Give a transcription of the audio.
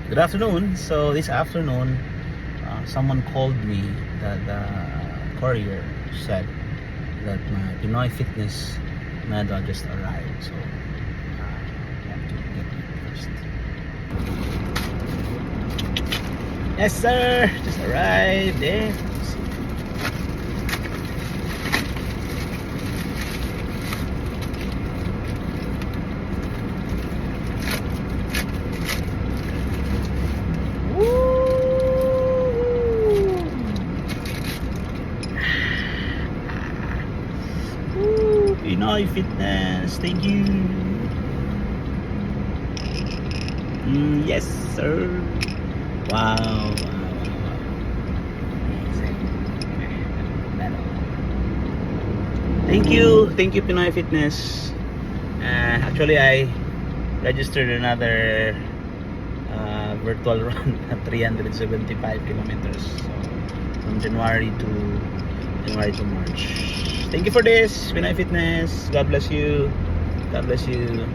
Good afternoon. So this afternoon, someone called me that the courier said that my Pinoy Fitness medal just arrived. So I have to get it first. Yes, sir. Just arrived. There. Pinoy Fitness, thank you. Yes, sir. Wow. Amazing. Thank you, Pinoy Fitness. Actually, I registered another virtual run at 375 kilometers. So, from January to March. Thank you for this, Pinoy Fitness. God bless you. God bless you.